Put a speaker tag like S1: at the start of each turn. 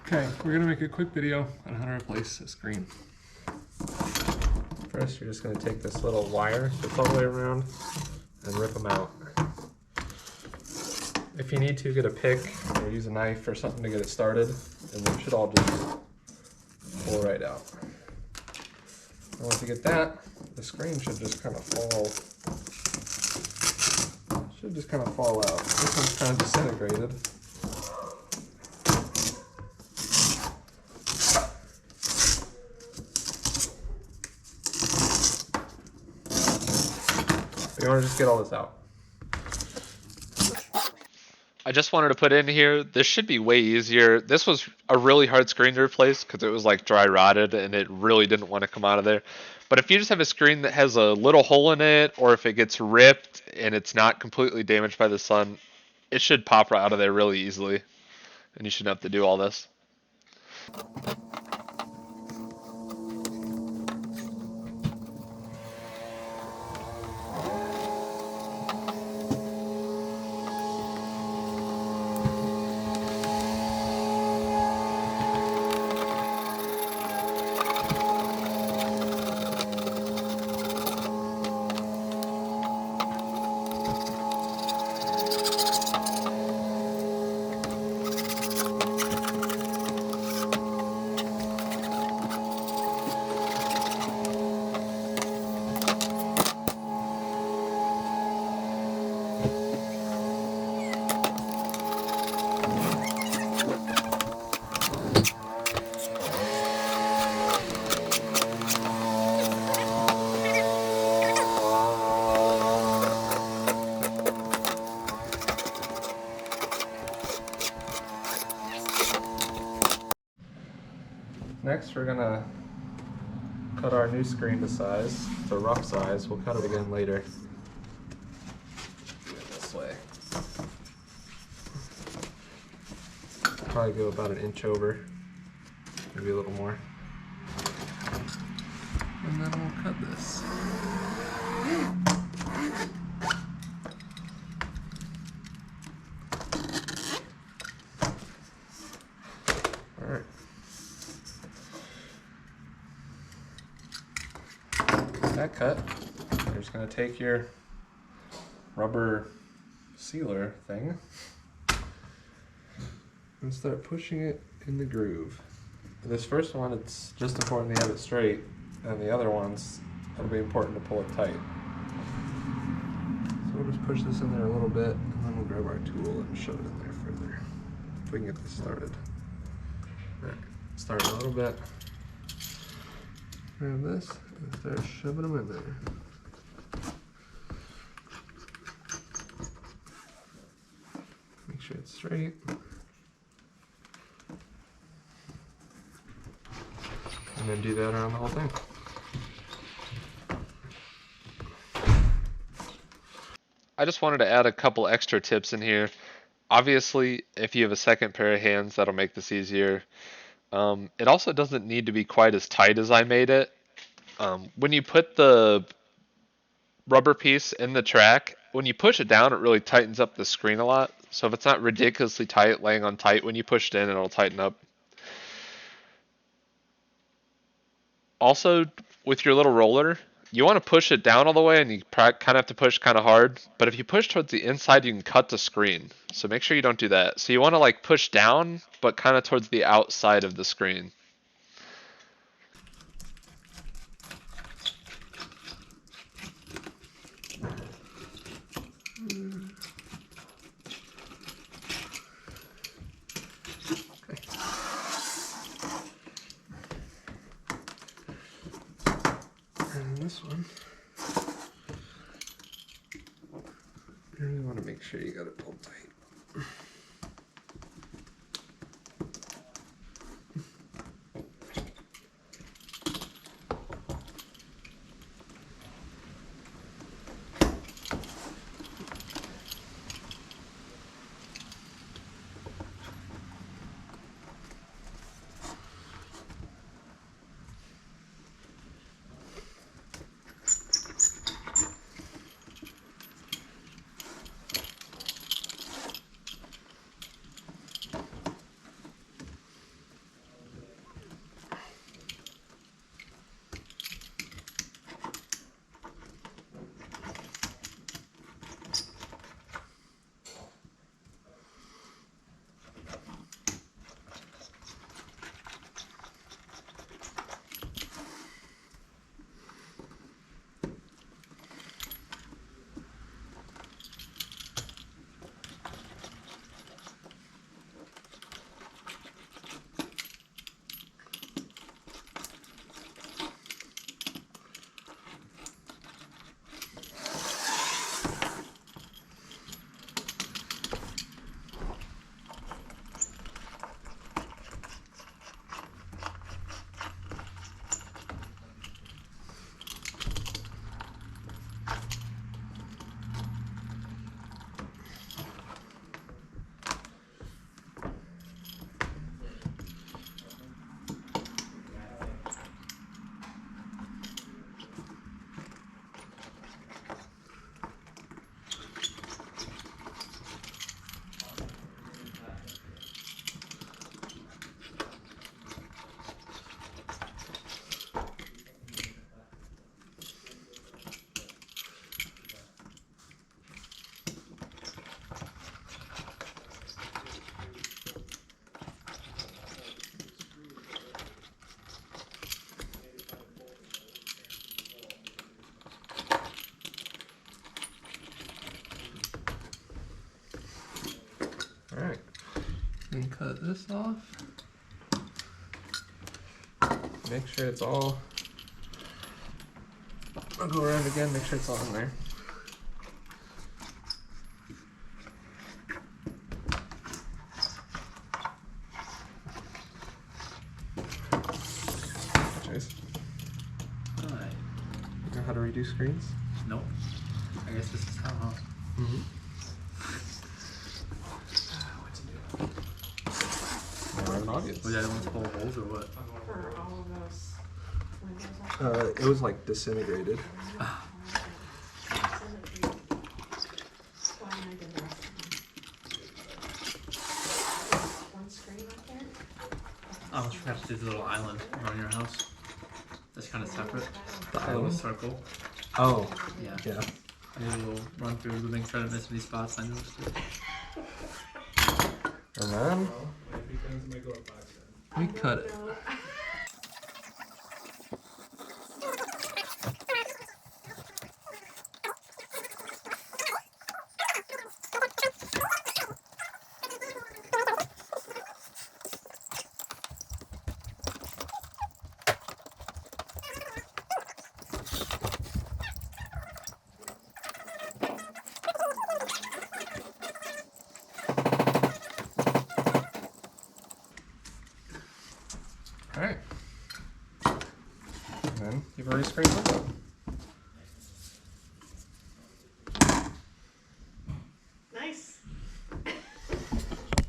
S1: Okay, we're gonna make a quick video on how to replace a screen.
S2: First, you're just going to take this little wire that's all the way around and rip them out. If you need to, get a pick or use a knife or something to get it started, and they should all just pull right out. And once you get that, the screen should just kind of fall. Should just kind of fall out. This one's kind of disintegrated. You want to just get all this out.
S3: I just wanted to put in here, this should be way easier. This was a really hard screen to replace because it was like dry rotted and it really didn't want to come out of there. But if you just have a screen that has a little hole in it, or if it gets ripped and it's not completely damaged by the sun, it should pop right out of there really easily. And you shouldn't have to do all this.
S2: Next, we're gonna cut our new screen to size, to rough size. We'll cut it again later. Do it this way. Probably go about an inch over, maybe a little more.
S1: And then we'll cut this.
S2: All right. That cut, you're just going to take your rubber sealer thing and start pushing it in the groove. This first one, it's just important to have it straight, and the other ones, it'll be important to pull it tight. So we'll just push this in there a little bit, and then we'll grab our tool and shove it in there further, if we can get this started. All right, start a little bit. Grab this and start shoving them in there. Make sure it's straight. And then do that around the whole thing.
S3: I just wanted to add a couple extra tips in here. Obviously, if you have a second pair of hands, that'll make this easier. It also doesn't need to be quite as tight as I made it. When you put the rubber piece in the track, when you push it down, it really tightens up the screen a lot. So if it's not ridiculously tight, laying on tight, when you push it in, it'll tighten up. Also, with your little roller, you want to push it down all the way, and you kind of have to push kind of hard. But if you push towards the inside, you can cut the screen. So make sure you don't do that. So you want to like push down, but kind of towards the outside of the screen.
S2: And this one, you really want to make sure you got it pulled tight.
S1: cut this off.
S2: Make sure it's all. I'll go around again, make sure it's all in there. Chase,
S4: Alright.
S2: you know how to redo screens?
S4: Nope. I guess this is how, huh?
S2: Mm-hmm.
S4: What
S2: Obvious.
S4: Was that the ones full of holes or what?
S5: For all of those windows.
S2: It was like disintegrated.
S5: One screen right there.
S4: Oh, you have to do the little island around your house. That's kind of separate.
S2: The
S4: A little
S2: island?
S4: circle.
S2: Oh,
S4: Yeah.
S2: yeah.
S4: I did a little run through to make sure I didn't miss any spots. I noticed it.
S2: And then
S1: We cut it.
S2: Alright. And then you've already screened window.